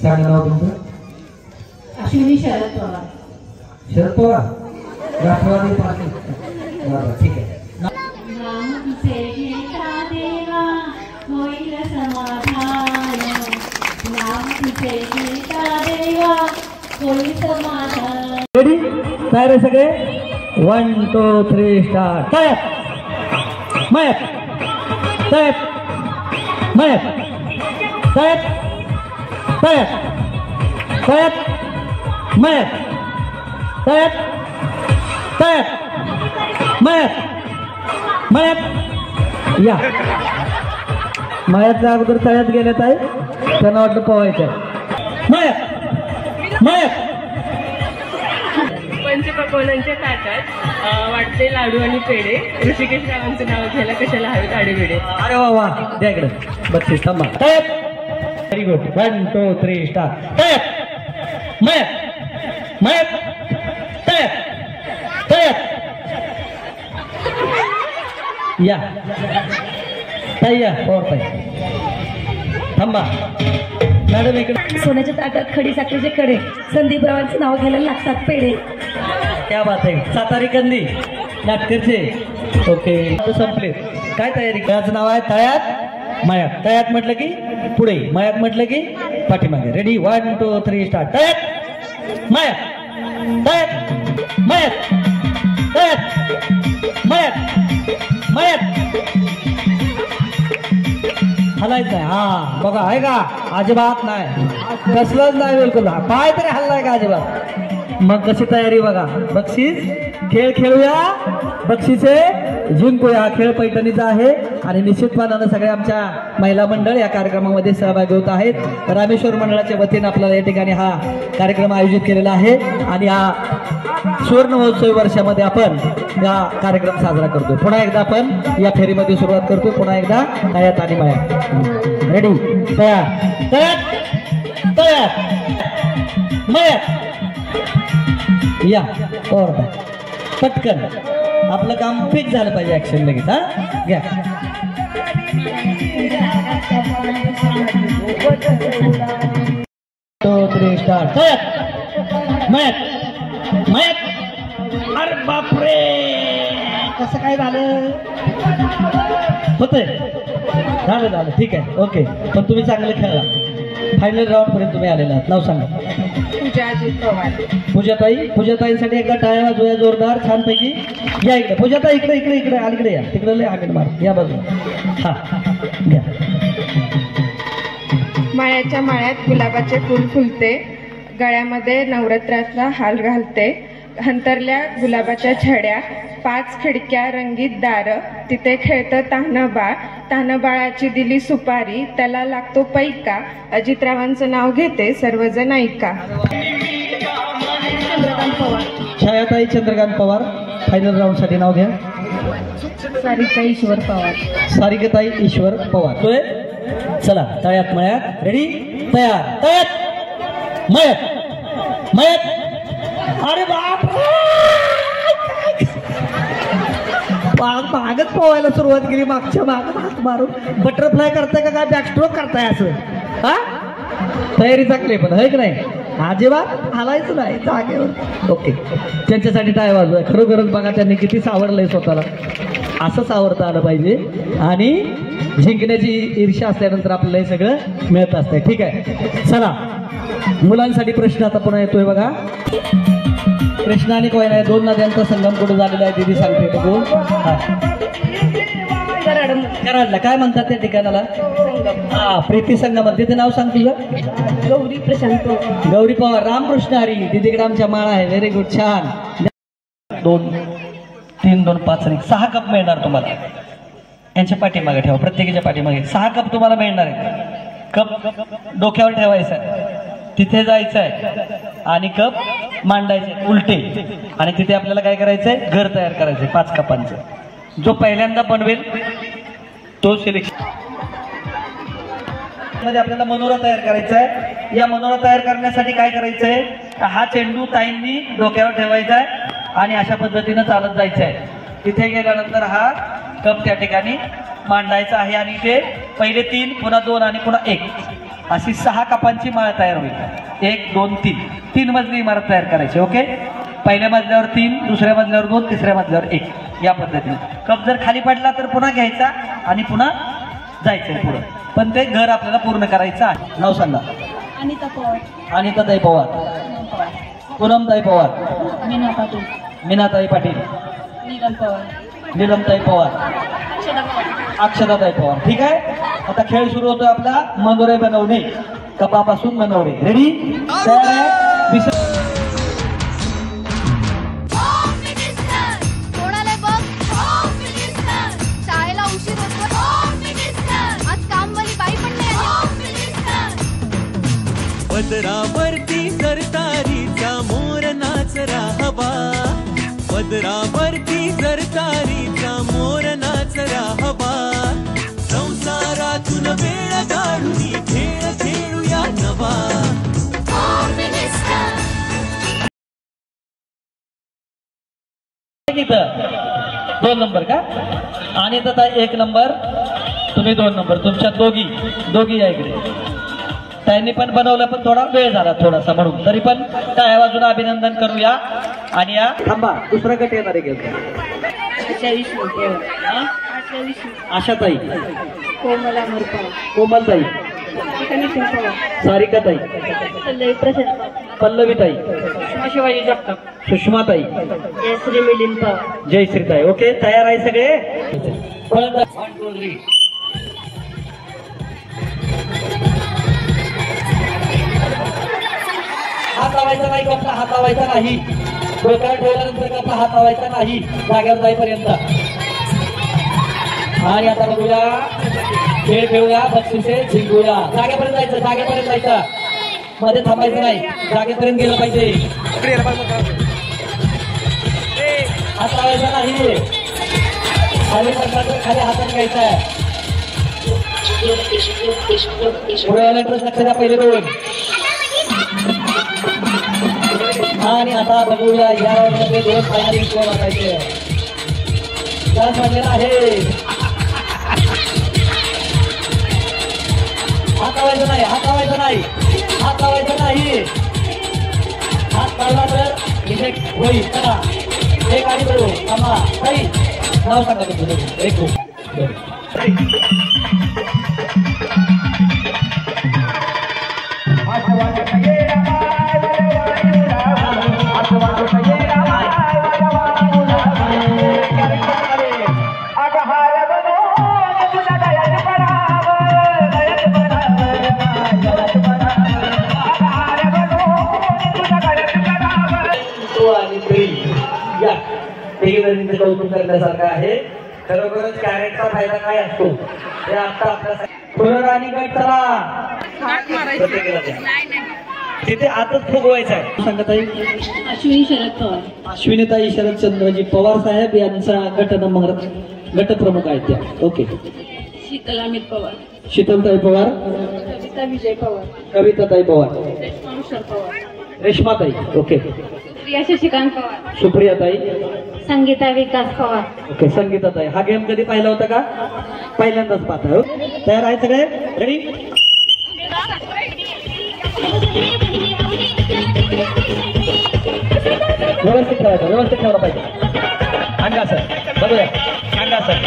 सांगा नाव तुमचं. अश्विनी शरद पवार. शरद पवार राष्ट्रवादी पार्टी. ठीक आहे. नाम तुझे घेता देवा होईल समाधान. नाम तुझे घेता देवा होईल समाधान. रेडी तयार आहे सगळे. 1 2 3 स्टार्ट. तयार मयत तयार मयत तयार तयार तयार मयत तयार तयार मयत मयत. या मयतच्या अगोदर तळ्यात गेल्यात आहे त्यांना वाटलं पोहायचं. मयत मयत. पंचपक्वान्नांच्या ताटात वाटते लाडू आणि पेढे. ऋषिकेश रावांचं नाव घ्यायला कशाला हवेत आडेवेडे. अरे वा वा द्या इकडे. बत्तीस थांबा. तयार. Very good. 1 2 3 स्टार्ट. तयार मयत मयत तयार तयार. या तयार पोर ताई थांबा. मॅडम इकडे. सोन्याच्या ताटात खडी साखरेचे कडे. संदीप रावांचं नाव घ्यायला लागतात पेढे. क्या बात आहे. सातारी कंदी नाटकरचे. ओके संपले. काय तयारी. त्याचं नाव आहे तळ्यात मयात. तळ्यात म्हटलं की पुढे, मयात म्हटलं की पाठीमागे. Ready 1 2 3 start. तळ्यात मयात तळ्यात मयात तळ्यात मयात मयात. हलायचं आहे. हा बघा आहे का. अजिबात नाही. कसलंच नाही बिलकुल. पाय तरी हल्लाय का अजिबात. मग कशी तयारी बघा. बक्षीस खेळ खेळूया, बक्षिसे जिंकूया. खेळ पैठणीचा आहे आणि निश्चितपणानं सगळे आमच्या महिला मंडळ या कार्यक्रमामध्ये सहभागी होत आहेत. रामेश्वर मंडळाच्या वतीने आपल्याला या ठिकाणी हा कार्यक्रम आयोजित केलेला आहे आणि हा सुवर्ण महोत्सवी वर्षामध्ये आपण हा कार्यक्रम साजरा करतो. पुन्हा एकदा आपण या फेरीमध्ये सुरुवात करतो. पुन्हा एकदा तळ्यात आणि मयात. रेडी तयार तयार तयार मयात. या और पटकन आपलं काम फिक्स झालं पाहिजे. ऍक्शन लगेच. हा घ्या. 2 3 स्टार्ट. तयार मयत मयत. अरे बापरे कसं काय झालं. होतंय. झालं झालं ठीक आहे. ओके पण तुम्ही चांगले खेळला. फायनल राऊंड पर्यंत तुम्ही आलेला आहात. नाव सांगा. पूजा अजित पवार. पूजाताई. पूजाताईंसाठी एकदा टाळ्या वाजवूया जोरदार छानपैकी. या इकडे पूजाताई. इकडे इकडे इकडे अलीकडे या. तिकडे लय हाकेट मार. या बाजूला. हा घ्या. माळ्याच्या माळ्यात गुलाबाचे फुल फुलते. गळ्यामध्ये नवरात्राचा हार घालते. हंतरल्या गुलाबाच्या छड्या. 5 खिडक्या रंगीत दार. तिथे खेळतं तान्हं बाळ. तान्हं बाळाची दिली सुपारी. त्याला लागतो पैका. अजितरावांचं नाव घेते सर्वजण ऐका. चंद्रकांत पवार. छायाताई चंद्रकांत पवार. फायनल राऊंड साठी नाव घ्या. सारिका ईश्वर पवार. सारिकाताई ईश्वर पवार. चला तळ्यात मयात. रेडी तयार तळ्यात मयत मयत. अरे बाप मागच पोहायला सुरुवात केली. मागच्या मागत हात मारून बटरफ्लाय करताय का काय बॅकस्ट्रोक करताय असं. हा तयारी चांगली पण आहे की नाही. अजिबात हालायचं नाही जागेवर. ओके त्यांच्यासाठी टाळ्या वाजवाय. खरोखरच बघा त्यांनी किती सावरलंय स्वतःला. असं सावरता आलं पाहिजे आणि जिंकण्याची ईर्ष्या असल्यानंतर आपल्याला हे सगळं मिळत असतंय. ठीक आहे चला मुलांसाठी प्रश्न आता पुन्हा येतोय बघा. कृष्णा आणि कोयना या 2 नद्यांचा संगम कुठे झालेला आहे दिदी सांगते. तो बोल. कराडला. काय म्हणतात त्या ठिकाणाला. हा प्रीती संगम. तिथे नाव सांग तुझं. गौरी प्रशांत. गौरी पवार. रामकृष्ण हरी. दिदीकडे आमच्या माळा आहे. व्हेरी गुड छान. 2 3 2 5 आणि 6 कप मिळणार तुम्हाला. यांच्या पाठीमागे ठेवा. प्रत्येकाच्या पाठीमागे 6 कप तुम्हाला मिळणार आहे. कप डोक्यावर ठेवायचा आहे. तिथे जायचं आहे आणि कप मांडायचे उलटे आणि तिथे आपल्याला काय करायचंय घर तयार करायचंय 5 कपांचं. जो पहिल्यांदा बनवेल तो सिलेक्शन मध्ये आपल्याला मनोरा तयार करायचा आहे. या मनोरा तयार करण्यासाठी काय करायचंय, हा चेंडू ताईंनी डोक्यावर ठेवायचा आहे आणि अशा पद्धतीनं चालत जायचं आहे. तिथे गेल्यानंतर हा कप त्या ठिकाणी मांडायचा आहे आणि ते पहिले 3, पुन्हा 2 आणि पुन्हा 1 अशी 6 कपांची माळ तयार होईल. 1 2 3 3 मजली इमारत तयार करायची. ओके, पहिल्या मजल्यावर 3, दुसऱ्या मजल्यावर 2, तिसऱ्या मजल्यावर 1 या पद्धतीने. कप जर खाली पडला तर पुन्हा घ्यायचा आणि पुन्हा जायचंय पुढे. पण ते घर आपल्याला पूर्ण करायचं आहे. नाव सांगा. अनिता पवार. अनिताताई पवार, पूनमताई पवार, मीना पाटील. मीनाताई पाटील, नीलम पवार. नीलमताई पवार, अक्षदा पवार. अक्षताताई पवार. ठीक आहे, आता खेळ सुरू होतोय आपला मनोरे बनवणे, कपापासून मनोरे. रेडी, तयार आहे. कोणाला बघ होम मिनिस्टर, शाळेला उशीर होतो होम मिनिस्टर, आज कामवाली बाई पण नाही आली होम मिनिस्टर. पदरावरती सरतारीचा मोर नाचरा हवा, पदरावरती सरतारीचा मोर नाचरा हवा, संसारातून वेळ काढून खेळ खेळूया नवा. Home minister. इथं 2 नंबर का, आणि आता 1 नंबर, तुम्ही 2 नंबर, तुमच्या दोघी या इकडे. त्यांनी पण बनवलं पण थोडा वेळ झाला थोडासा, म्हणून तरी पण टाळ्या वाजून अभिनंदन करूया. आणि या थांबा, दुसरा गट येणार आहे. आशाताई, कोमला मरपा. कोमलताई, सारिकाताई, पल्लवीताई, शिवाजी जगताप. सुषमाताई, जयश्री मिलिंद पवार. जयश्रीताई. ओके, तयार आहे सगळे. हात लावायचा नाही, कपला हात लावायचा नाही, डोक्यावर ठेवल्यानंतर कपला हात लावायचा नाही जागेवर जाईपर्यंत. आणि आता बघूया, खेळ खेळूया, बक्षिसे जिंकूया. जागेपर्यंत जायचं, मध्ये थांबायचं नाही, जागेपर्यंत गेलं पाहिजे. हात लावायचा नाही, खाली पडला खाली हातात घ्यायचा आहे. पुढे लक्ष द्या, पहिले 2. आणि आता बघूया या राऊंडमध्ये 2 फायनलिस्ट कोण असायचे. चान्स मानलेला आहे. हात लावायचं नाही, हात लावायचं नाही, हात लावायचं नाही. हात काढला तर रिजेक्ट होईल. चला 1 आणि 2 थांबा. काही नाव सांगा तुमचं. 1 2. कौतुक करण्यासारखं आहे. खरोखरच कॅरेटचा फायदा काय असतो हे आता आपल्या पुनराणी गट. चला तिथे आताच फुगवायचं आहे. सांगताई अश्विनी शरद पवार. अश्विनीताई शरदचंद्रजी पवार साहेब यांचा गट प्रमुख आहेत त्या. ओके. शीतल अमित पवार. शीतलताई पवार, कविता विजय पवार. कविताताई पवार, रेश्मा पवार. रेश्माताई. ओके. प्रिया शशिकांत पवार. सुप्रियाताई, संगीता विकास पवार. ओके. संगीताताई. हा गेम कधी पाहिला होता का? पहिल्यांदाच पाहता. तयार आहे सगळे? रेडी? व्यवस्थित ठेवायचं, व्यवस्थित ठेवलं पाहिजे. अंगा सर, बघूया अंगा सर.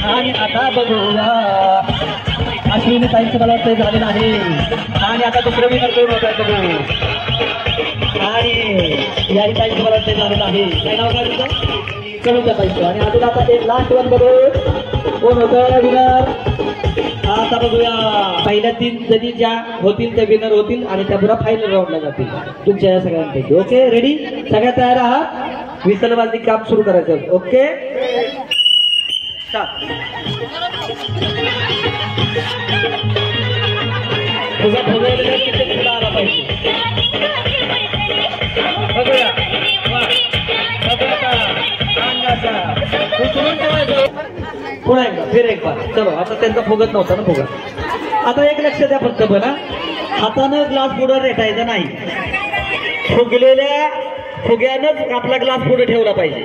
आणि आता बघूया अश्विनी ताईंचं मला वाटतं झालेलं आहे. आणि आता दुसरं विनर करून होत आहे बघू. आणि याही ताईंचं मला वाटतं झालेलं आहे. काय नाव काय तुझं? कविता ताईंचं. आणि अजून आता ते लास्ट वन बघू कोण होतं विनर. आता बघूया. पहिल्या 3 जणी ज्या होतील त्या विनर होतील आणि त्या पुन्हा फायनल राऊंडला जातील तुमच्या या सगळ्यांपैकी. Okay, ready? सगळ्या तयार आहात? विसलबाजी काम सुरू करायचं. ओके, तुझा फुगवलेला किती फुला आला पाहिजे बघूया. अंगाचा उचलून ठेवायचं. पुन्हा एकदा फिर एक बार. चलो, आता त्यांचा फुगत नव्हता ना फुगत. आता एक लक्ष द्या फक्त बघा, हातानं ग्लास पुढे रेटायचा नाही, फुग्यानंच आपला ग्लास पुढे ठेवला पाहिजे.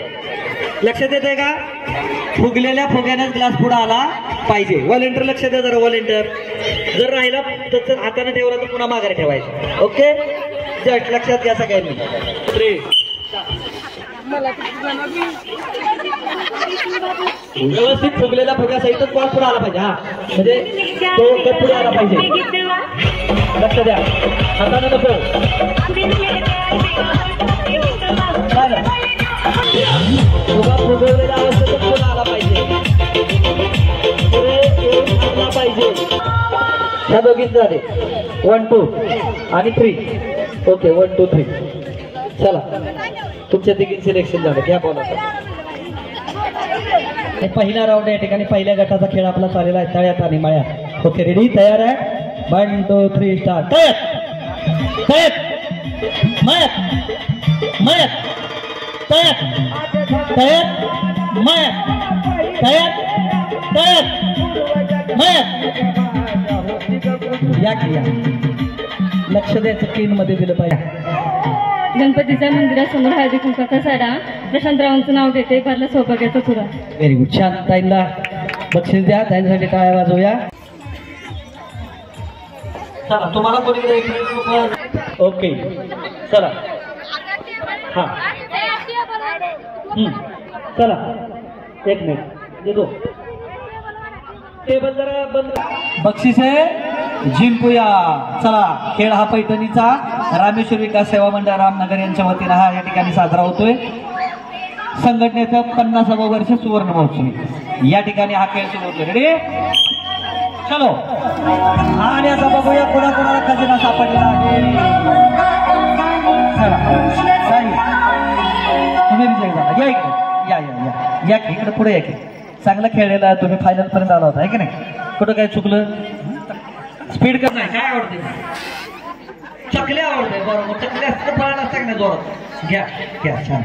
लक्षात येते का? फुगलेल्या फुग्यानंच ग्लास पुढे आला पाहिजे. व्हॉलेंटियर लक्ष द्या जरा. व्हॉलेंटियर जर राहिला तर हाताने ठेवला तर पुन्हा माघारी ठेवायचं. ओके, जट लक्षात घ्या सगळ्यांनी. व्यवस्थित फुगलेल्या फुग्यासहितच ग्लास पुढे आला पाहिजे. हा म्हणजे तो कप पुढे आला पाहिजे. लक्ष द्या, हाताने नको. फुगवलेला अवस्थेतच पुढे आला पाहिजे. पुढे येऊन थांबला पाहिजे. ह्या दोघीच झाले 1 2 आणि 3. ओके 1 2 3. चला तुमच्या तिघींचं सिलेक्शन झालं. घ्या बोला. पहिला राऊंड या ठिकाणी पहिल्या गटाचा खेळ आपला चाललेला आहे तळ्यात आणि मळ्यात. ओके रेडी, तयार आहे. 1 2 3 स्टार्ट. तळ्यात तळ्यात मळ्यात मळ्यात तळ्यात तळ्यात मळ्यात तळ्यात तळ्यात मळ्यात. या क्रिया लक्ष द्यायचं, क्लीन मध्ये दिलं पाहिजे. गणपतीच्या मंदिरासमोर हळदी कुंकाचा साडा प्रशांतरावांचं नाव घेते. भरलं सौभाग्याचा चुरा. Very good. छान. ताईंना बक्षीस द्या, त्यांच्यासाठी टाळ्या वाजवूया. चला तुम्हाला कोणी ओके चला. हा चला 1 मिनिट देतो. टेबल जरा बंद. बक्षीस आहे जिंकूया. चला खेळ हा पैठणीचा रामेश्वर विकास सेवा मंडळ रामनगर यांच्या वतीनं हा या ठिकाणी साजरा होतोय. संघटनेचं 50वे वर्ष सुवर्ण महोत्सवी या ठिकाणी हा खेळ सुरू होतोय. रेडी चलो. आणि आता बघूया कोणाकोणाला खजिना सापडलेला आहे. चला तुम्ही विजय झाला. या इकडे या या या या इकडे पुढे या की. चांगलं खेळलेलं आहे तुम्ही, फायनल पर्यंत आला होता आहे की नाही. कुठं काय चुकलं? स्पीड कर नाही. काय आवडते? चकले आवडते. बरोबर, चकले असतं पळायला असतं की नाही जोरात. घ्या घ्या. छान.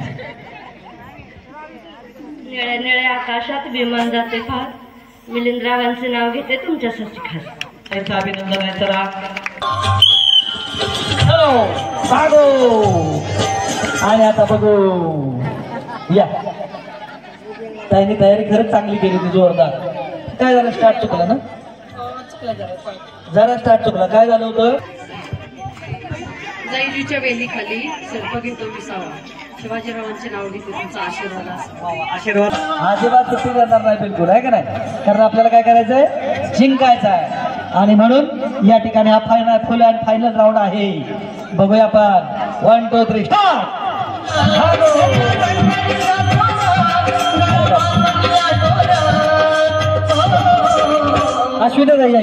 निळ्या निळ्या आकाशात विमान जाते फार. मिलिंदरावांचे नाव घेते तुमच्यासाठी खास. त्यांचं अभिनंदन आहे. चला चलो भागो. आणि आता बघू या. ताईने तयारी खरंच चांगली केली होती, जोरदार. काय झालं? स्टार्ट चुकला ना? जरा स्टार्ट चुकला. काय झालं होतं? जैजूच्या वेलीखाली सर्प घेतो विसावा. शिवाजीरावांचे नाव घेते तुमचा आशीर्वाद असावा. आशीर्वाद. अजिबात सुट्टी करणार नाही बिलकुल, आहे का नाही? कारण आपल्याला काय करायचंय? जिंकायचं आहे. आणि म्हणून या ठिकाणी हा फुल अँड फायनल राऊंड आहे. बघूया आपण. 1 2 3 स्टार्ट. अश्विनी जाई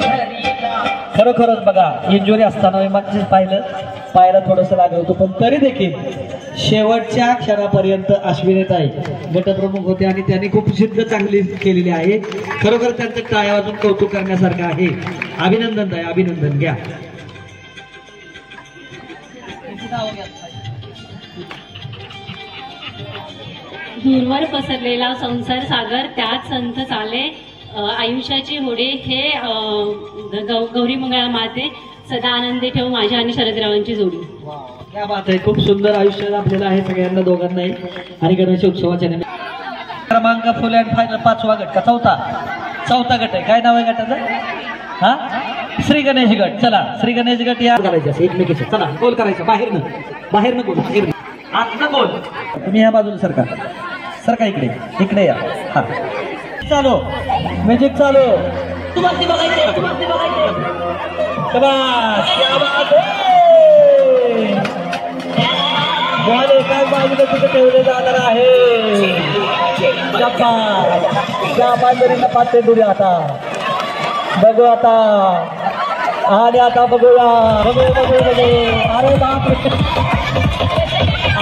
खरोखरच बघा, इंजुरी असताना विमानच पाहायला थोडंसं लागलं होतं, पण तरी देखील शेवटच्या क्षणापर्यंत अश्विनीताई गटप्रमुख होते आणि त्यांनी खूप सिद्ध चांगली केलेली आहे. खरोखर त्यांचं टाळ्या वाजून कौतुक करण्यासारखं आहे. अभिनंदन ताई, अभिनंदन. घ्या. दूरवर पसरलेला संसार सागर त्यात संत चाले. आयुष्याची होडे हे गौरी मंगळा माते सदा आनंदी ठेव माझ्या आणि शरदरावांची जोडी. क्या बात आहे. खूप सुंदर आयुष्य आपल्याला आहे सगळ्यांना दोघांनाही. आणि गणेश उत्सवाच्या क्रमांक फुल अँड फायनल 5वा गट का चौथा गट आहे. काय नाव आहे गटाचं? हा श्री गणेश गट. चला श्री गणेश गट या करायचं एकमेकीचं. चला गोल करायचं. बाहेरनं गोल, बाहेरनं आतनं गोल. तुम्ही ह्या बाजूला सरका इकडे या. हा चालू मॅजिक चालू. काय बाजूला तिथे ठेवले जाणार आहे. जरीनं पाते दुरी. आता बघू आता. आणि आता बघूया. बघू. अरे बाप रे.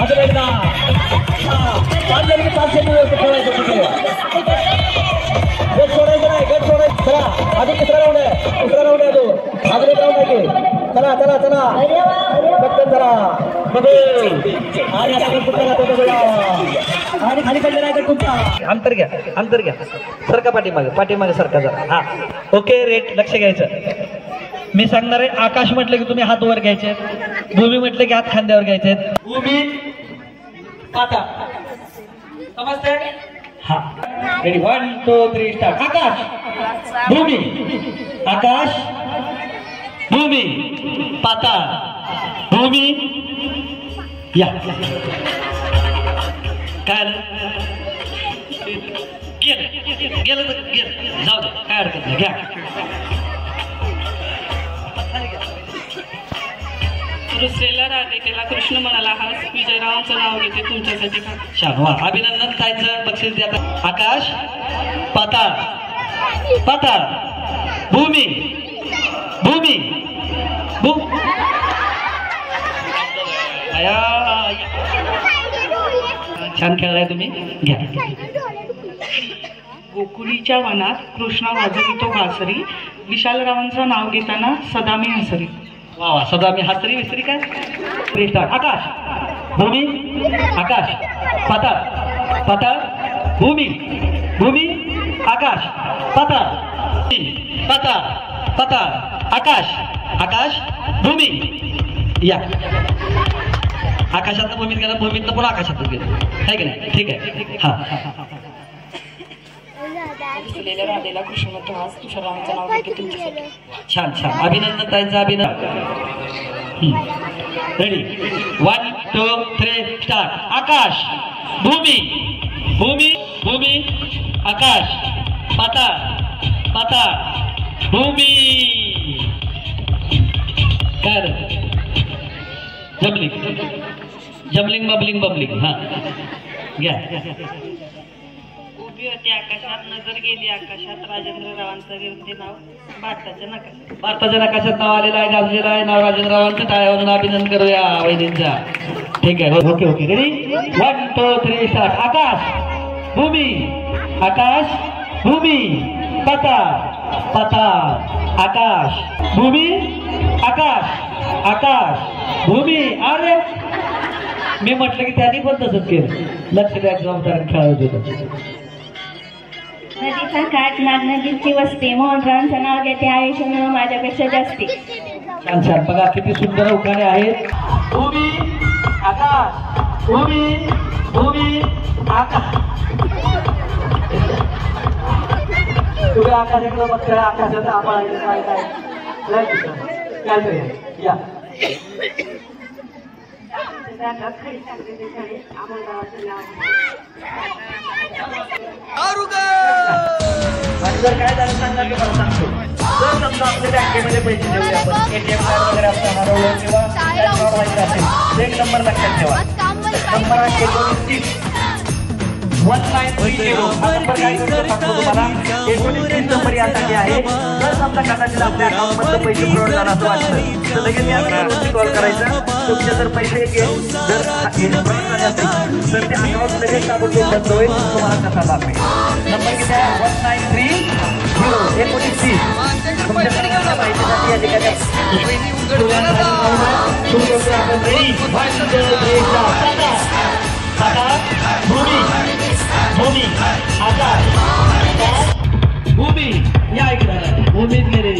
अजून एकदा. गट सोडायचं नाही. चला अजून तिसरा राऊंड आहे. अजून एक राऊंड आहे. चला पटकन चला. बघू. आणि आता आणि खाली पडलेला आहे तुमचा. अंतर घ्या. सरका पाठीमागे सरका जरा. हा ओके. रेट लक्ष घ्यायचं. मी सांगणार आहे, आकाश म्हटलं की तुम्ही हात वर घ्यायचे, भूमी म्हटलं की हात खांद्यावर घ्यायचे. भूमी पाता, समजते? हा, रेडी, 1 2 3 स्टार्ट. आकाश भूमी, आकाश भूमी पाता भूमी. या काय गेलं तर गेलं, जाऊ दे, काय हरकत नाही, घ्या. रुसलेला राधिकेला कृष्ण म्हणाला, हा विजयरावांचं नाव घेते तुमच्यासाठी. छान, वा, अभिनंदन. ताईचं बक्षीस द्या. आकाश पाताळ, पाताळ भूमी, भूमी छान खेळलाय तुम्ही, घ्या. गोकुळीच्या वनात कृष्णा वाजवितो बासरी, विशालरावांचं नाव घेताना सदा मी हसरी. वा वा, सदा मी हसरी विसरी काय. आकाश भूमी, आकाश पाताळ, पाताळ भूमी, भूमी आकाश पाताळ, पाताळ पाताळ आकाश, आकाश भूमी. या, आकाशात भूमीत गेला, भूमीत पण आकाशातच गेलं, आहे की नाही? ठीक आहे. हा, रुसलेल्या राधेला कृष्ण म्हणतो, हा विशालरावांचं नाव घेते तुमच्यासाठी. छान छान, अभिनंदन ताईंचं अभिनंदन. Ready, 1 2 3 start. आकाश भूमी, भूमी भूमी आकाश पाताळ, पाताळ भूमी. काय जमलिंग, जमलिंग बबलिंग बबलिंग. हा, घ्या. उभी होती आकाशात, नजर गेली आकाशात, राजेंद्ररावांचं घेऊन ते नाव भारताच्या नकाशात. भारताच्या नकाशात नाव आलेलं आहे, गाजलेलं आहे नाव राजेंद्ररावांचं. टाळ्यावरून अभिनंदन करूया वैदींचा. ठीक आहे, ओके ओके. Ready, 1 2 3 start. आकाश भूमी, आकाश भूमी पाताळ, पाताळ आकाश भूमी, आकाश आकाश भूमी. अरे मी म्हटलं की त्यांनी पण तसंच केलं. लक्ष द्यायचं, जबाबदार खेळायचं होतं. नदीचा काठ नागनदीची वस्ती, मोहनरावांचं नाव घेते, आयुष्य मिळून माझ्यापेक्षा जास्ती. छान छान, बघा किती सुंदर उखाणे आहेत. भूमी आकाश, भूमी भूमी आकाश. तुम्ही आकाशाकडे बघताय, आकाशात आभाळ काय काय या. आणि जर काय झालं सांगा की मला सांगतो. जर समजा आपल्या बँकेमध्ये पैसे ठेवले आपण, ATM कार्ड वगैरे आपलं हरवलं किंवा फ्रॉड व्हायचं असेल, एक नंबर लक्षात ठेवा. नंबर आहे 1930 1930. हा नंबर काय करतो सांगतो तुम्हाला. 1930 नंबर यासाठी आहे. जर समजा कदाचित आपल्या अकाउंटमधलं पैसे फ्रॉड झाला असं वाटलं तर लगेच या नंबरवरती कॉल करायचा. तुमचे जर पैसे जर फ्रॉड झाले असेल तर ते अकाउंट लगेच ताबडतोब बंद होईल. तुम्हाला कसा लाभ मिळेल. नंबर किती आहे? 1930 1930. तुमच्या सर्वांच्या माहितीसाठी या ठिकाणी भूमी, भूमी आकाश, भूमी. या इकडे भूमीत गेले,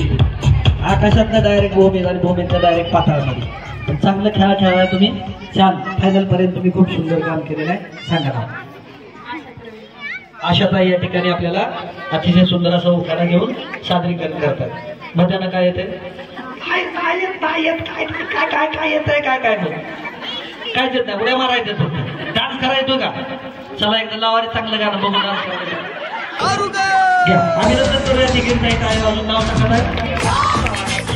आकाशातनं डायरेक्ट भूमीत आणि भूमीतनं डायरेक्ट पाताळमध्ये. पण चांगलं खेळाय तुम्ही. छान, फायनल पर्यंत तुम्ही खूप सुंदर काम केलेलं आहे. सांगा ना. आशाताई या ठिकाणी आपल्याला अतिशय सुंदर असं उखाणा घेऊन सादरीकरण करतात. मग त्यांना काय येते? काय काय येत काय काय काय काय येत आहे काय काय काय येत नाही. उड्या मारायचं फक्त. डान्स करायचो का? चला एकदा लावारी चांगलं गाणं बघू डान्स करायचं. घ्या, आम्ही नंतर करूया. तिकीट नाही काय अजून नाव टाकत आहे.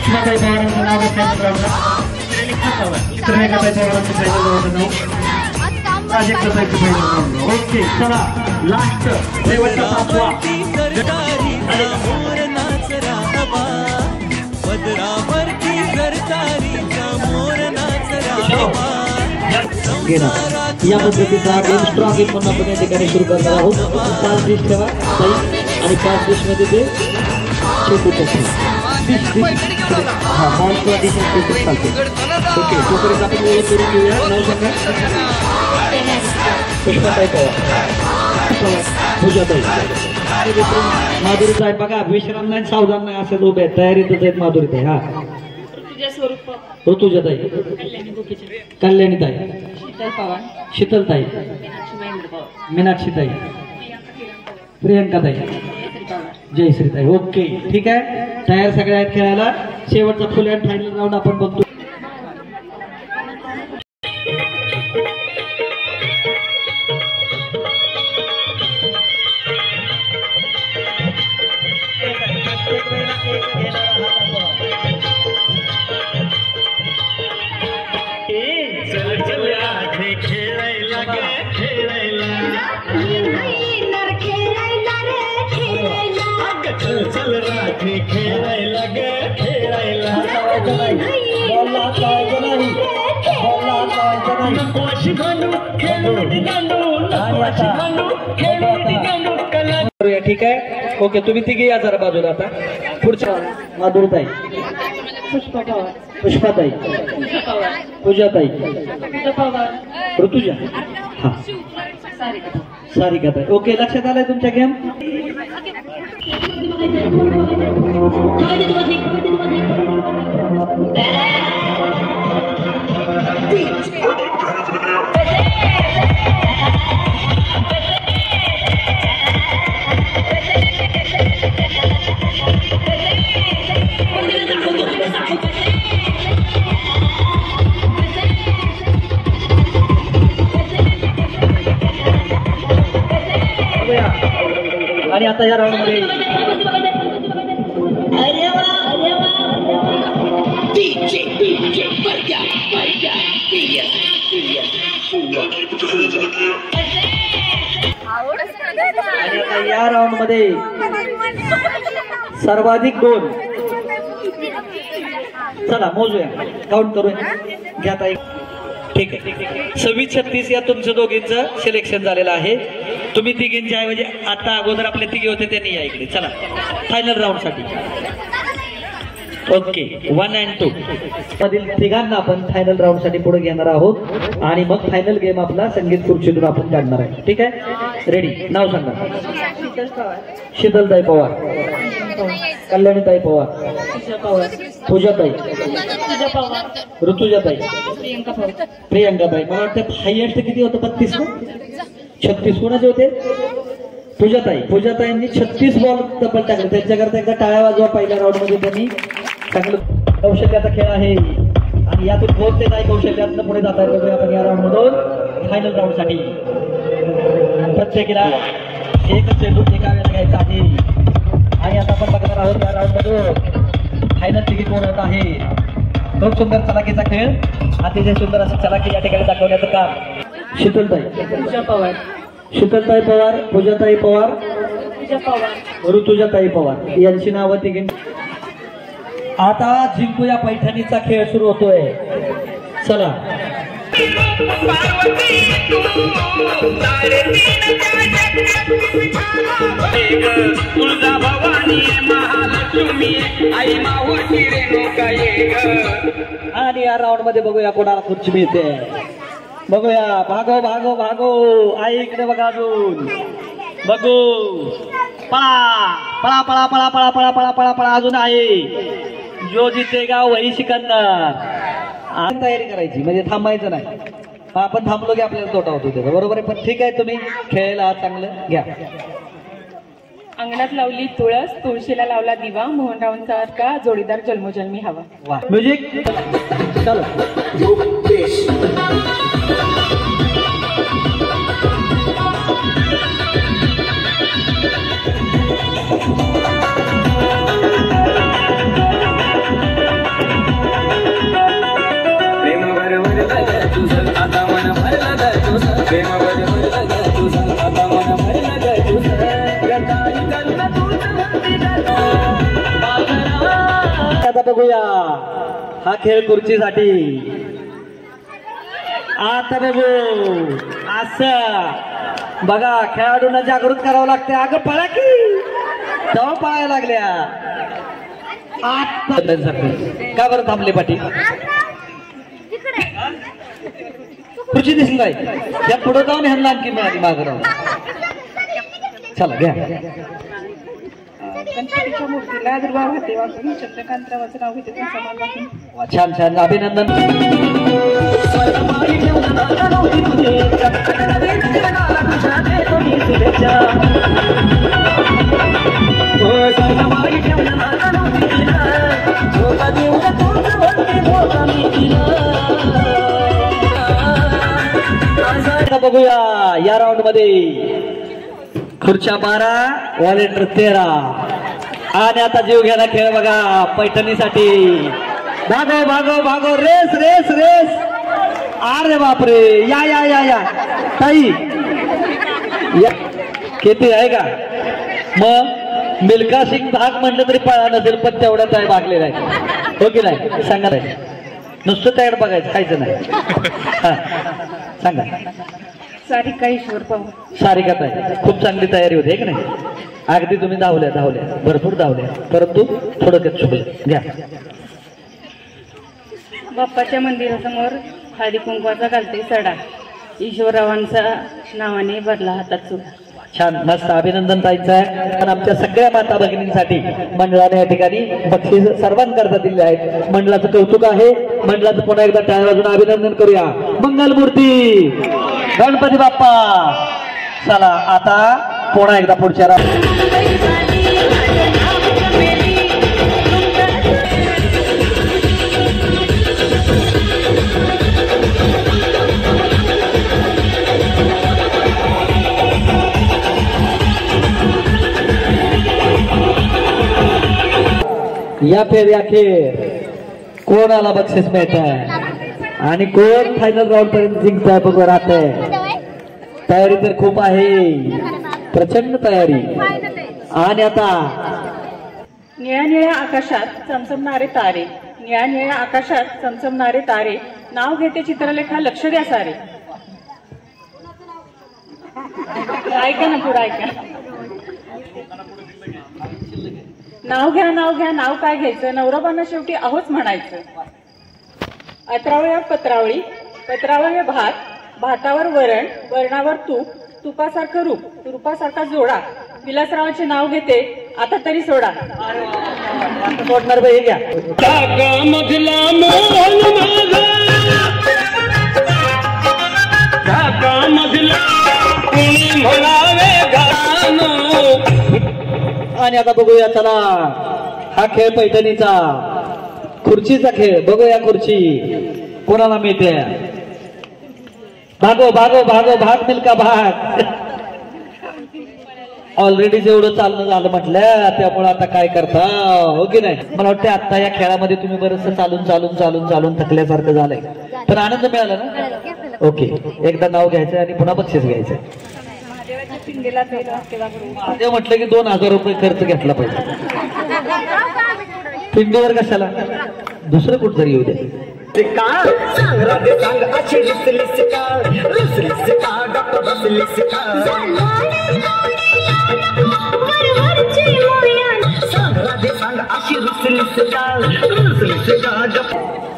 सीमाताई पवारांचं नाव घेतलं नाव. ओके, चला लास्ट शेवटचा 5वा. या पद्धतीचा गेम स्ट्रॉंग गेम म्हणून आपण या ठिकाणी सुरू करणार आहोत. 5 डिश ठेवा आणि 5 डिशमध्ये ते शेपू टाकते. हा बॉल किंवा डिश चालते. ओके, तोपर्यंत आपण वेळ करून घेऊया. नाव सांगा. पुष्पाताई पवार, पूजाताई, माधुरीताई. बघा विश्राम नाही, सावधान नाही, असे उभे आहेत. तयारीतच आहेत माधुरीताई. हा ऋतुजा स्वरूप ऋतुजाताई, कल्याणीताई, शीतल पवार, शीतलताई, मीनाक्षीताई, प्रियंकाताई, जयश्रीताई. ओके, ठीक आहे. तयार सगळ्या आहेत खेळायला. शेवटचा फुल अँड फायनल राऊंड आपण बघतो. चल रात्री खेळायला ग खेळायला नको अशी भांडू खेळून गांडू नको अशी भांडू खेळून गांडू कला. ठीक आहे. ओके, तुम्ही तिघे या जरा बाजूला. आता पुढच्या माधुरताई, पुष्पा पवार, पुष्पाताई, पूजा पवार, पूजाताई, पूजा पवार, ऋतुजा, हा, सारिका. सारिकाताई. ओके, लक्षात आलंय तुमच्या गेम. आणि आता या राऊंड मध्ये आणि आता या राऊंड मध्ये सर्वाधिक 2. चला मोजूया, काउंट करूया. घ्या ताई. ठीक आहे. 26-36 या तुमच्या दोघींचं सिलेक्शन झालेलं आहे. तुम्ही तिघींच्या ऐवजी आता अगोदर आपले तिघे होते त्यांनी या इकडे. चला फायनल राऊंड साठी. ओके, 1 and 2 मधील तिघांना आपण फायनल राऊंड साठी पुढे घेणार आहोत आणि मग फायनल गेम आपला संगीत खुर्चीतून आपण काढणार आहे. ठीक आहे. रेडी. नाव सांगा. शीतल पवार, शीतलताई पवार, कल्याणीताई पवार, पूजा पवार, पूजाताई, पूजा पवार, ऋतुजाताई, प्रियंका पवार, प्रियंकाताई. मला वाटतं हायएस्ट किती होतं? 32 ना? 36 कोणाचे होते? पूजाताई. पूजाताईंनी 36 बॉल डबल टाकले. त्यांच्याकरता एकदा टाळ्या वाजवा. पहिल्या राऊंड मध्ये त्यांनी चांगलं कौशल्याचा खेळ आहे आणि यातून कोणते काय कौशल्यातनं पुढे जाता येईल बघूया आपण या राऊंड मधून. फायनल राऊंड साठी प्रत्येकीला एकच चेंडू एका वेळेला घ्यायचा आहे आणि आता आपण बघणार आहोत या राऊंड मधून फायनल तिकीट कोण होत आहे. खूप सुंदर चलाकीचा खेळ, अतिशय सुंदर असं चलाकी या ठिकाणी दाखवण्याचं काम. शीतलताई, पूजा पवार, शीतलताई पवार, पूजाताई पवार, पूजा पवार, ऋतुजाताई पवार यांची नावं तिघी. आता जिंकूया पैठणीचा खेळ सुरू होतोय. चला. आणि या राऊंड मध्ये बघूया कोणाला खुर्ची मिळते. बघूया. भागो भागो भागो. आई इकडे बघा. अजून बघू. पळा पळा पळा पळा पळा पळा पळा पळा पळा. अजून आहे. जो जितेगा वही सिकंदर. तयारी करायची म्हणजे थांबायचं नाही. आपण थांबलो की आपल्याला तोटा होतो त्याचा. बरोबर आहे. पण ठीक आहे, तुम्ही खेळायला आहात, चांगलं घ्या. अंगणात लावली तुळस, तुळशीला लावला दिवा, मोहनरावांसारखा जोडीदार जन्मोजन्मी हवा. वा. म्युझिक चलो. आता बघूया हा खेळ खुर्चीसाठी. आता बघू. असं बघा, खेळाडूंना जागृत करावं लागते. अगं पळा की. तेव्हा पळायला लागल्या. आता का बरं थांबले पाठी? खुर्ची दिसली नाही. त्या पुढे जाऊन ह्यांना आणखी मिळाली मागं राहून. चला घ्या. गणपतीच्या मूर्तीला दुर्वा हाते वाकून चंद्रकांतरावाचं नाव घेते तुमचं मान वाकून. छान छान अभिनंदन. बघूया या राऊंड मध्ये खुर्च्या 12 व्हॉलेंटियर 13 आणि आता जीव घ्यायला खेळ बघा पैठणीसाठी. भागो भागो भागो रेस रेस रेस. अरे बापरे या या या या ताई या. किती आहे का मग मिल्खा सिंग भाग म्हटलं तरी पळा नसेल पण तेवढ्याच आहे भागलेला आहे हो की नाही सांगा नाही नुसतं तयार बघायचं खायचं नाही. सांगा. सारिका ईश्वर पवार. सारिका ताई खूप चांगली तयारी होती की नाही अगदी तुम्ही धावल्या भरपूर धावल्या परंतु थोडक्यात चुकलं. घ्या. बाप्पाच्या मंदिरासमोर हळदी कुंकवाचा घालते सडा ईश्वररावांच्या नावाने भरला हातात सुद्धा. छान मस्त अभिनंदन ताईंचं आहे. आणि आमच्या सगळ्या माता भगिनींसाठी मंडळाने या ठिकाणी बक्षीस सर्वांकरता दिले आहेत. मंडळाचं कौतुक आहे. मंडळाचं पुन्हा एकदा टाळ्या वाजून अभिनंदन करूया. मंगलमूर्ती गणपती बाप्पा. चला आता पुन्हा एकदा पुढच्या या खेळ कोणाला बक्षीस मिळत आहे आणि कोण फायनल राऊंड पर्यंत जिंकताय बघ राहत आहे. तयारी तर खूप आहे प्रचंड तयारी. आणि आता निळ्या निळ्या आकाशात चमचमणारे तारे निळ्या निळ्या आकाशात चमचमणारे तारे नाव घेते चित्रलेखा लक्ष द्या सारे. ऐका ना पुढे ऐका. नाव घ्या नाव काय घ्यायचं नवराबांना शेवटी आहोच म्हणायचं. 18व्या पत्रावळी पत्रावळी भात भातावर वरण वरणावर तूप तुपासारखं रूप रूपासारखा जोडा विलासरावांचे नाव घेते आता तरी सोडा. सोडणार बाई घ्या. आणि आता बघूया चला हा खेळ पैठणीचा खुर्चीचा खेळ. बघूया खुर्ची कोणाला मिळते. भागो भागो भागो भाग मिल्खा भाग. ऑलरेडी जेवढं चालणं झालं म्हटलं त्यामुळे आता काय करता हो की नाही. मला वाटतं आता या खेळामध्ये तुम्ही बरंचसं चालून चालून चालून चालून थकल्यासारखं झालंय पण आनंद मिळाला ना. ओके एकदा नाव घ्यायचं आणि पुन्हा बक्षीस घ्यायचं. ते म्हटलं की 2000 रुपये खर्च घेतला पाहिजे. पिंडीवर कशाला दुसरं कुठतरी येऊ दे.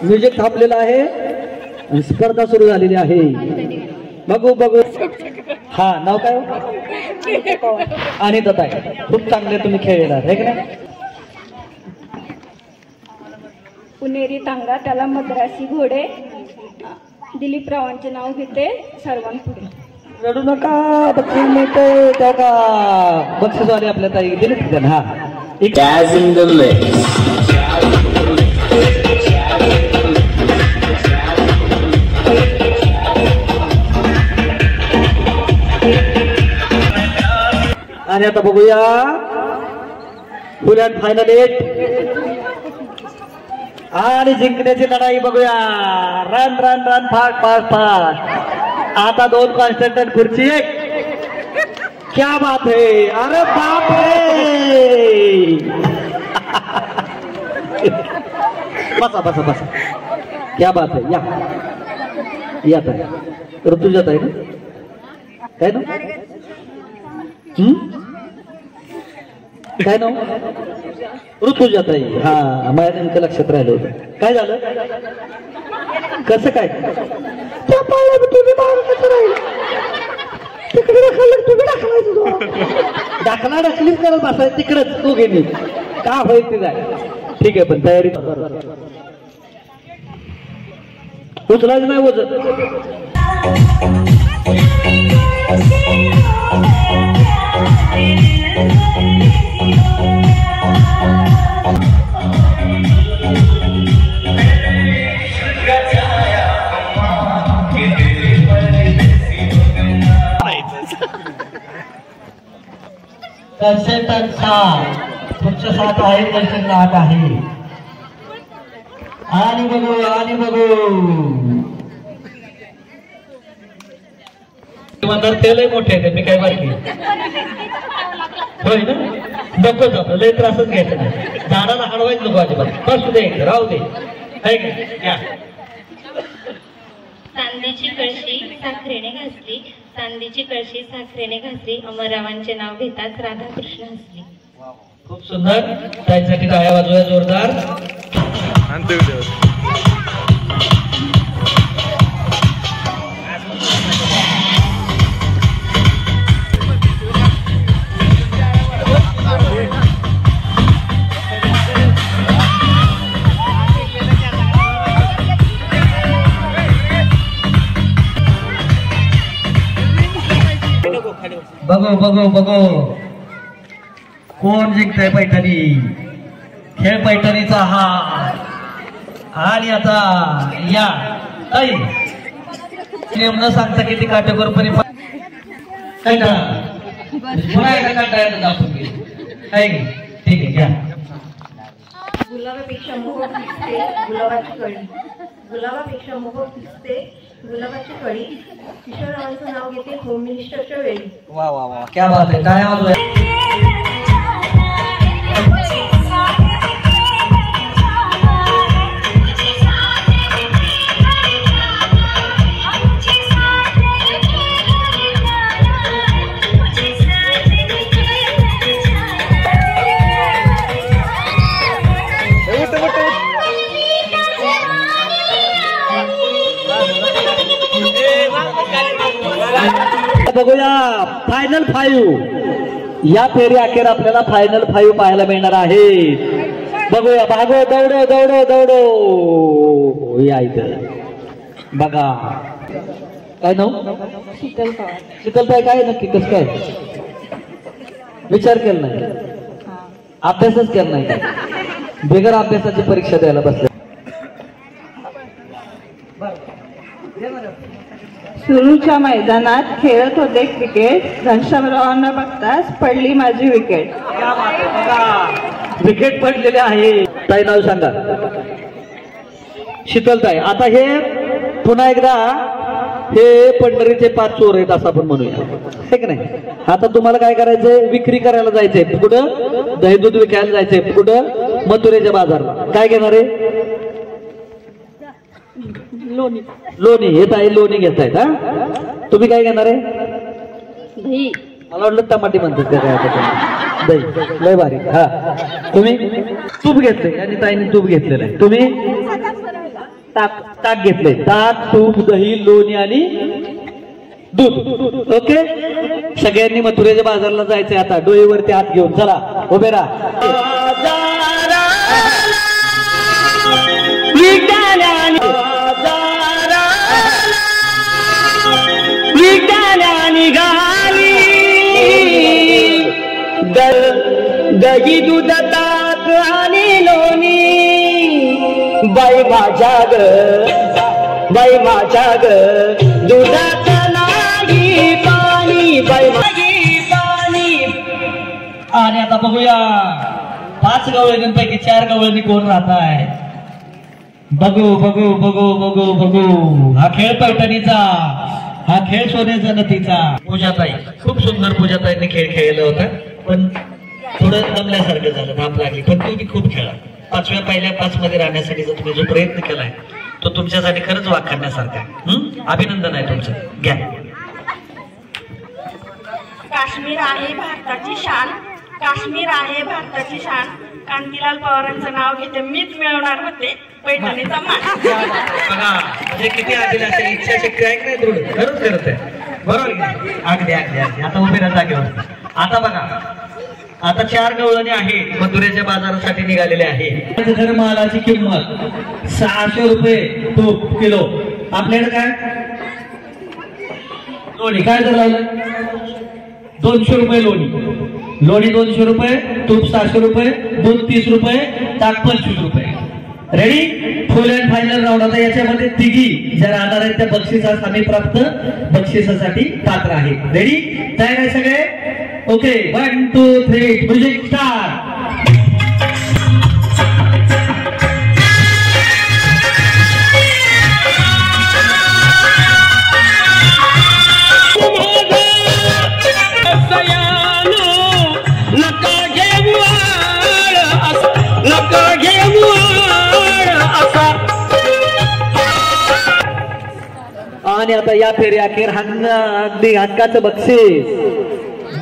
म्युझिक थांबलेलं आहे स्पर्धा सुरू झालेली आहे. बघू बघू. हा नाव काय आणि दत्त आहे. खूप चांगले तुम्ही खेळलेला आहे की नाही. पुणेरी टांगा त्याला मद्रासी घोडे दिलीपरावांचे नाव घेते सर्वांपुढे. रडू नका बक्षीस मिळते त्या का बक्षीसवाले आपल्या ताई दिले तिथे. हा आणि आता बघूया फुल अँड फायनल 8 आणि जिंकण्याची लढाई बघूया. Run run run fast fast fast. आता 2 कॉन्स्टंट खुर्ची 1. क्या बात है. अरे बाप रे. बसा बसा बसा. क्या बात है. या ताई ऋतुजा ताई ना काय ना काय नाव ऋतुजा ताई. हा माझ्या नेमकं लक्षात राहिलं होतं. काय झालं कसं काय त्या पायाला तुम्ही मारून कसं राहील तिकडे दाखवलं तुम्ही दाखवायचं. दाखला ढकलीच करत बसायचं तिकडच तू गेली का होईल तिला. ठीक आहे पण तयारी उचलायचं नाही वजन. तुमच्या साथ आहे दर्शन लाट आहे आणि बघू म्हणणार ते लय मोठे आहे मी काय बारकी होय ना. नकोच आपलं लय त्रासच घ्यायचा नाही. झाडाला हडवायच नको अजिबात. बसू दे राहू दे. चांदीची कळशी साखरेने घासली, चांदीची कळशी साखरेने घासली, अमररावांचे नाव घेताच राधाकृष्ण हसली. खूप सुंदर. त्यासाठी टाळ्या वाजवूया जोरदार. बघू कोण जिंकतंय पैठणी. खेळ पैठणीचा हा. आणि आता या ताई न सांगता किती काटेकोरपणे पुन्हा एकदा कंटाळायचं दाखवून घे. ठीक आहे घ्या. गुलाबापेक्षा मोह दिसते गुलाबाची कळी, गुलाबापेक्षा मोह दिसते गुलाबाची कळी. किशोररावांचं नाव घेते होम मिनिस्टरच्या वेळी. वा वा वा क्या बात आहे. काय आवाज आहे. बघूया फायनल 5. या फेरी अखेर आपल्याला फायनल 5 पाहायला मिळणार आहे. बघूया भागो दौडो या इथं बघा. काय नाव. शीतलताई. काय नक्की कसं काय विचार केला नाही. अभ्यासच केला नाही काय. बेगर अभ्यासाची परीक्षा द्यायला बसले. सुरूच्या मैदानात खेळत होते क्रिकेट, घनश्यामरावांना बघताच पडली माझी विकेट. विकेट पडलेले आहे. ताई नाव सांगा. शीतलताई. आता हे पुन्हा एकदा हे पंढरीचे 5 चोर आहेत असं आपण म्हणूया हे की नाही. आता तुम्हाला काय करायचंय. विक्री करायला जायचंय. कुठं दही दूध विकायला जायचंय. कुठं मथुरेच्या बाजारला. काय घेणार आहे. लोणी. हे ताई लोणी घेतायत. हा तुम्ही काय घेणार आहे. दही. मला वाटलं टमाटे म्हणतात काय. दही लय भारी. हा तुम्ही तूप घेतलंय आणि ताईने तूप घेतलेलं आहे. तुम्ही ताक घेतलंय. ताक तूप दही लोणी आणि दूध. ओके. सगळ्यांनी मथुरेच्या बाजारला जायचंय. आता डोईवरती हात घेऊन चला उभे राहा. दही दूध ताक आणि लोणी बाई माझ्या ग दुधात नाही पाणी बाई माझी पाणी. आणि आता बघूया 5 गवळणींपैकी 4 गवळणी कोण राहत आहे. बघू. हा खेळ पैठणीचा. हा खेळ सोन्याचा नथीचा. पूजाताई. खूप सुंदर पूजाताईंनी खेळ खेळला होता. पण थोडं दमल्यासारखं झालं. धाप लागली. पण तुम्ही खूप खेळा. 5व्या पहिल्या 5 मध्ये राहण्यासाठी जर तुम्ही जो प्रयत्न केलाय तो तुमच्यासाठी खरंच वाखाणण्यासारखा आहे. अभिनंदन आहे तुमचं. घ्या. काश्मीर आहे भारताची शान, काश्मीर आहे भारताची शान. कांतीलाल पवारांचं नाव घेते मीच मिळवणार होते पैठणीचा मान. बघा म्हणजे किती आलेलं असेल. इच्छाशक्ती आहे की नाही दृढ. खरंच करत आहे. बरोबर. अगदी. आता उभे राहा जागेवर. आता बघा आता 4 गवळणी आहे मथुरेच्या बाजारासाठी निघालेले आहे. जर मालाची किंमत 600 रुपये तूप किलो. आपल्याकडे काय लोणी काय दर लावलं? 200 रुपये लोणी. लोणी 200 रुपये, तूप 600 रुपये, दूध 30 रुपये, ताक 25 रुपये. Ready? Full and final round. आता याच्यामध्ये तिघी ज्या राहणार आहेत त्या बक्षिसास आम्ही प्राप्त बक्षिसासाठी पात्र आहे. रेडी? तयार आहे सगळे? ओके. 1 2 3 music start. आणि आता या फेरी अखेर अगदी हक्काचं बक्षीस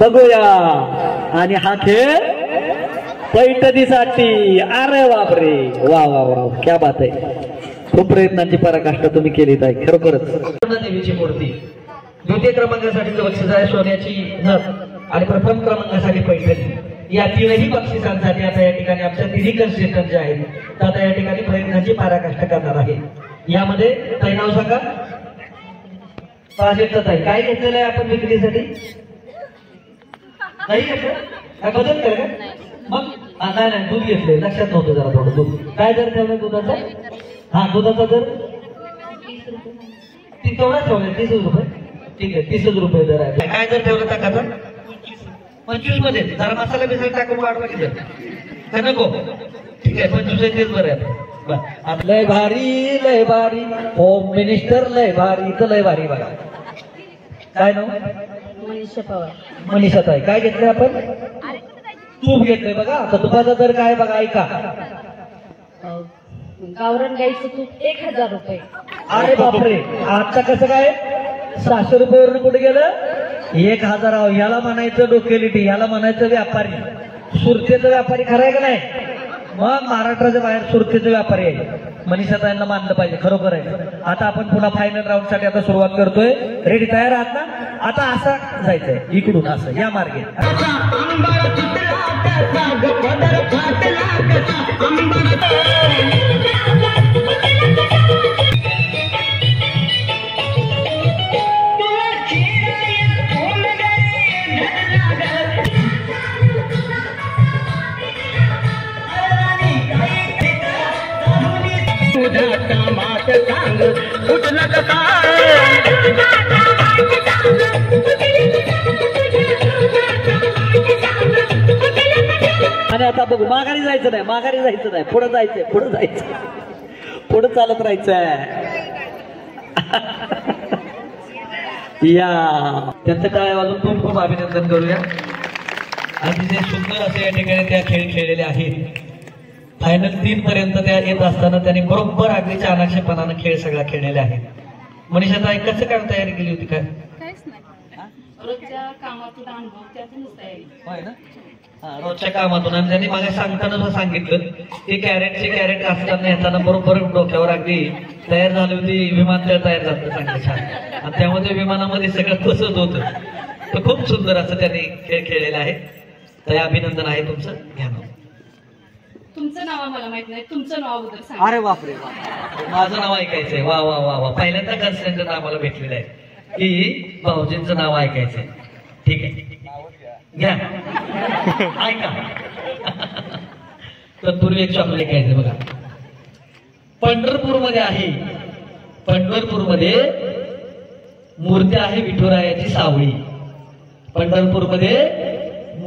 बघूया. आणि हा खेळ पैठणीसाठी. अरे बापरे, वा वा वा, क्या बात आहे. खूप प्रयत्नांची पराकाष्ठा तुम्ही केली आहे खरोखरच. देवीची मूर्ती. द्वितीय क्रमांकासाठीचं बक्षीस आहे सोन्याची नथ आणि प्रथम क्रमांकासाठी पैठणी. या तीनही बक्षिसांसाठी आता या ठिकाणी आमच्या तिन्ही कन्सेस्टंट जे आहेत तर आता या ठिकाणी प्रयत्नांची पराकाष्ठा करणार आहे. यामध्ये ताई नाव सांगा. ताई काय घेतलेलं आहे आपण विक्रीसाठी? नाही घेतलं काय? बदल केलं का? मग नाही दूध घेतलंय. लक्षात नव्हतं जरा थोडं. दूध काय दर ठेवलाय दुधाचा? हा दुधाचा दर तेवढा ठेवलाय 30 रुपये. ठीक आहे 30 रुपये दर आहे. काय दर ठेवला ताकाचा? 25 मध्ये. जरा मसाला बिसाला टाकून वाढवा की नको? ठीक आहे 25 तेच बरं आहे. लय भारी लय भारी होम मिनिस्टर लय भारी तर लय भारी बघा. काय नाव? मनीषा पवार. मनीषा ताई काय घेतलंय आपण? तूप घेतलंय बघा. आता तुपाचा दर काय बघा ऐका. गावरान गाईचं तूप 1000 रुपये. अरे बापरे. आता कसं काय 600 रुपयावरून कुठे गेलं? 1000. ह्याला म्हणायचं डोकेलिटी, ह्याला म्हणायचं व्यापारी. सुरतेचा व्यापारी खराय का नाही? मग महाराष्ट्राच्या बाहेर सुरतेचे व्यापारी आहे. मनीषा ताईंना मानलं पाहिजे खरोखर आहे. आता आपण पुन्हा फायनल राऊंड साठी आता सुरुवात करतोय. रेडी? तयार आहात ना? आता असं जायचंय इकडून असं या मार्गे. आणि आता बघू माघारी जायचं नाही. माघारी जायचं नाही. पुढे जायचंय. पुढे जायचं. पुढे चालत राहायचंय. या त्यांचं काय वाजून खूप खूप अभिनंदन करूया. अतिशय सुंदर असे या ठिकाणी त्या खेळ खेळलेले आहेत. फायनल 3 पर्यंत त्या येत असताना त्यांनी बरोबर अगदी चाणाक्षेपणानं खेळ सगळा खेळलेला आहे. मनीषा ताई कसं काय तयारी केली होती? काय रोजच्या कामातून अनुभव त्यातूनच तयारी. होय ना? रोजच्या कामातून. आणि त्यांनी मला सांगताना सांगितलं ते कॅरेट असताना येताना बरोबर डोक्यावर अगदी तयार झाली होती. विमानतळ तयार झालं चांगलं छान. आणि त्यामध्ये विमानामध्ये सगळं बसत होतं. तर खूप सुंदर असं त्यांनी खेळ खेळलेला आहे. तर अभिनंदन आहे तुमचं. घ्या नाव. तुमचं नाव आम्हाला माहित नाही. तुमचं नाव अगोदर सांगा. अरे बापरे. माझं नाव ऐकायचंय. वा वा वा वा. पहिल्यांदा कन्सेंट आम्हाला भेटलेलं आहे की भाऊजींचं नाव ऐकायचंय. ठीक आहे घ्या ऐका. तत्पूर्वी एक चॉकलेट घ्यायचं बघा. पंढरपूरमध्ये आहे. पंढरपूरमध्ये मूर्ती आहे विठुरायाची सावळी. पंढरपूरमध्ये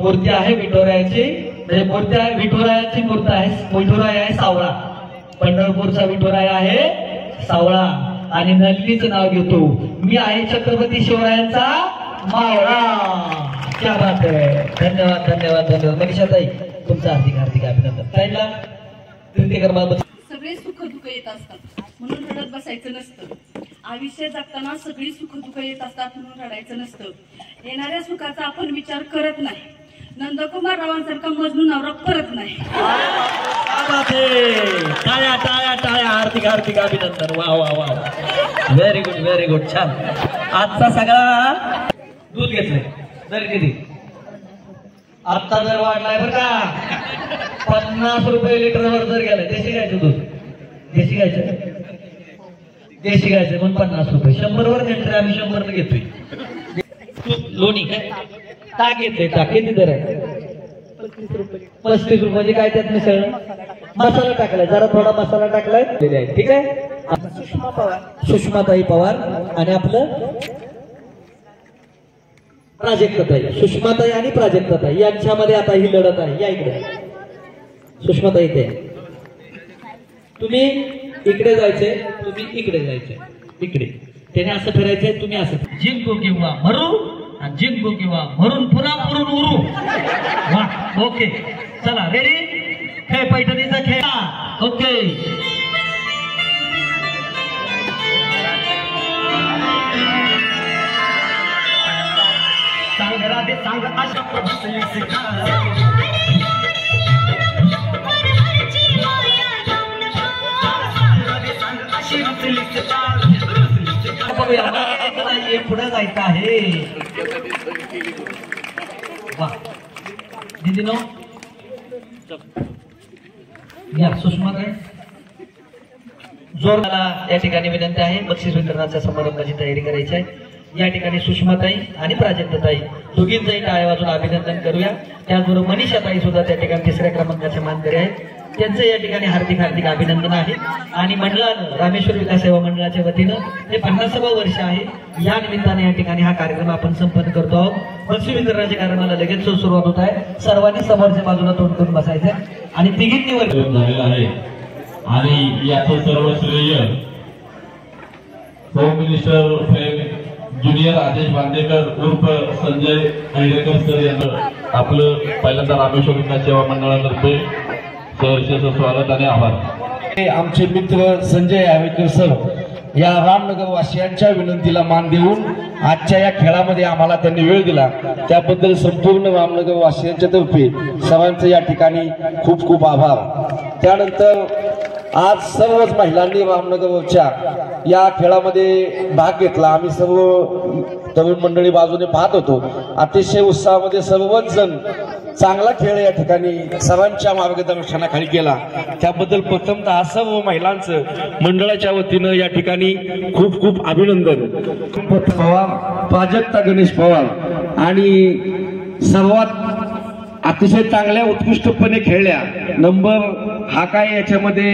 मूर्ती आहे विठुरायाची म्हणजे मूर्ती आहे विठुरायाची मूर्ती आहे. विठुराया आहे सावळा. पंढरपूरचा विठुराया आहे सावळा. आणि नलिनीचं नाव घेतो मी आहे छत्रपती शिवरायांचा मावळा. क्या बात आहे. धन्यवाद धन्यवाद धन्यवाद. मनीषा ताई तुमचं हार्दिक हार्दिक अभिनंदन. ताईला सगळे सुख दुःख येत असतात म्हणून रडत बसायचं नसतं. आयुष्य जगताना सगळी सुख दुःख येत असतात म्हणून रडायचं नसतं. येणाऱ्या सुखाचा आपण विचार करत नाही. नंदकुमार रावांसारखा मजनू नवरा परत नाही. टाळ्या टाळ्या टाळ्या. हार्दिक हार्दिक अभिनंदन. वा वा वा. Very good very good. छान. आजचा सगळा दूध घेतलंय. दर किती? आत्ता दर वाढलाय बरं का, 50 रुपये लिटरवर जर गेलं. देशी गायचं दूध, देशी गायचं, देशी गायचं म्हणून 50 रुपये. 100 वर घेतलं आम्ही 100 न घेतोय. लोणी काय ताक येते, ताक किती दर आहे? 35 रुपये. म्हणजे काय त्यात मिसळलं? मसाला टाकलाय, जरा थोडा मसाला टाकलाय. ठीक आहे. सुषमाताई पवार आणि आपलं प्राजक्ताताई. सुषमाताई आणि प्राजक्ताताई यांच्यामध्ये आता ही लढत आहे. या इकडे सुषमाताई, ते तुम्ही इकडे जायचंय, तुम्ही इकडे जायचंय. इकडे त्याने असं फिरायचंय, तुम्ही असं. जिंकू किंवा मरू, आणि जिंकू किंवा मरून पुन्हा पुरून उरू. वा, ओके. चला, रेडी? खेळ पैठणीचा खेळ. ओके. सांग राधे सांग अशा पुढे जायचं आहे. वा दिदी नो या सुषमाताई जोरदार या ठिकाणी विनंती आहे. बक्षीस वितरणाच्या समारंभाची तयारी करायची आहे. या ठिकाणी सुषमाताई आणि प्राजक्ताताई दोघींचंही टाळ्या वाजून अभिनंदन करूया. त्याचबरोबर मनीषाताई सुद्धा त्या ठिकाणी 3ऱ्या क्रमांकाचे मानकरी आहेत. त्यांचं या ठिकाणी हार्दिक हार्दिक अभिनंदन आहे. आणि मंडळानं, रामेश्वर विकास सेवा मंडळाच्या वतीनं हे 50वे वर्ष आहे. या निमित्ताने या ठिकाणी हा कार्यक्रम आपण संपन्न करतो आहोत. बक्षीस वितरणाच्या कार्यक्रमाला लगेच सुरुवात होत आहे. सर्वांनी समोरच्या बाजूला तोंड करून बसायचं आणि तिघींनी वर झालेला आहे. आणि याचं सर्व श्रेय होम मिनिस्टर ज्युनियर आदेश बांदेकर उर्फ संजय हळदेकर सर यांचं आपलं पहिल्यांदा रामेश्वर विकास सेवा मंडळातर्फे सहर्ष स्वागत आणि आभार. आमचे मित्र संजय हळदेकर सर या रामनगर वासियांच्या विनंतीला मान देऊन आजच्या या खेळामध्ये आम्हाला त्यांनी वेळ दिला, त्याबद्दल संपूर्ण रामनगर वासियांच्या तर्फे सर्वांचे या ठिकाणी खूप खूप आभार. त्यानंतर आज सर्वच महिलांनी रामनगरच्या या खेळामध्ये भाग घेतला. आम्ही सर्व तरुण मंडळी बाजूने पाहत होतो. अतिशय उत्साहामध्ये सर्वच जण चांगला खेळ या ठिकाणी सर्वांच्या मार्गदर्शनाखाली केला. त्याबद्दल प्रथमतः सर्व महिलांचं मंडळाच्या वतीनं या ठिकाणी खूप खूप अभिनंदन. पवार, प्राजक्ता गणेश पवार आणि सर्वात अतिशय चांगल्या उत्कृष्टपणे खेळल्या. नंबर हा काय याच्यामध्ये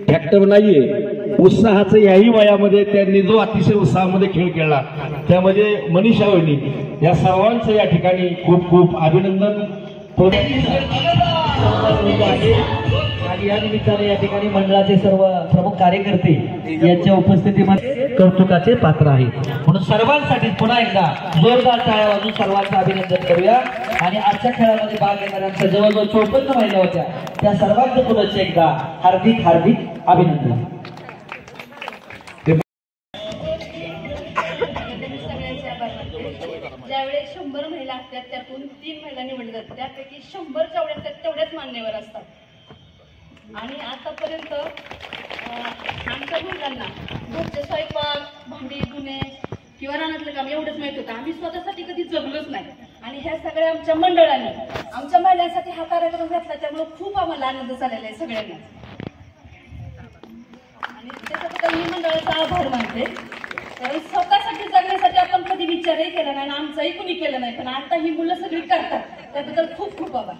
फॅक्टर नाहीये. उत्साहाचं याही वयामध्ये त्यांनी जो अतिशय उत्साहामध्ये खेळ खेळला त्यामध्ये मनीषा वहिनी या सर्वांचं या ठिकाणी खूप खूप अभिनंदन. आणि या निमित्ताने या ठिकाणी मंडळाचे सर्व प्रमुख कार्यकर्ते यांच्या उपस्थितीमध्ये कौतुकाचे पात्र आहेत. म्हणून सर्वांसाठी पुन्हा एकदा जोरदार टाळ्या वाजून सर्वांचं अभिनंदन करूया. आणि आजच्या खेळामध्ये भाग घेणाऱ्यांच्या जवळजवळ 54 महिला होत्या, त्या सर्वांचं पुन्हा एकदा हार्दिक हार्दिक अभिनंदन. ज्यावेळेस 100 महिला असतात त्यातून 3 महिला निवडल्या जातात. त्यापैकी 100 जेवढ्या असतात तेवढ्याच मान्यवर असतात. आणि आतापर्यंत आमच्या महिलांना घरचे स्वयंपाक, भांडी धुणे किंवा रानातलं काम एवढंच माहित होतं. आम्ही स्वतःसाठी कधी जगलोच नाही. आणि ह्या सगळ्या आमच्या मंडळाने आमच्या महिलांसाठी हा कार्यक्रम घेतला, त्यामुळे खूप आम्हाला आनंद झालेला आहे सगळ्यांना. आणि त्याच्याबद्दल मी मंडळाचा आभार मानते. स्वतःसाठी जगण्यासाठी आपण कधी विचारही केला नाही आणि आमचाही कुणी केलं नाही, पण आता ही मुलं सगळी करतात, त्याबद्दल खूप खूप आभार.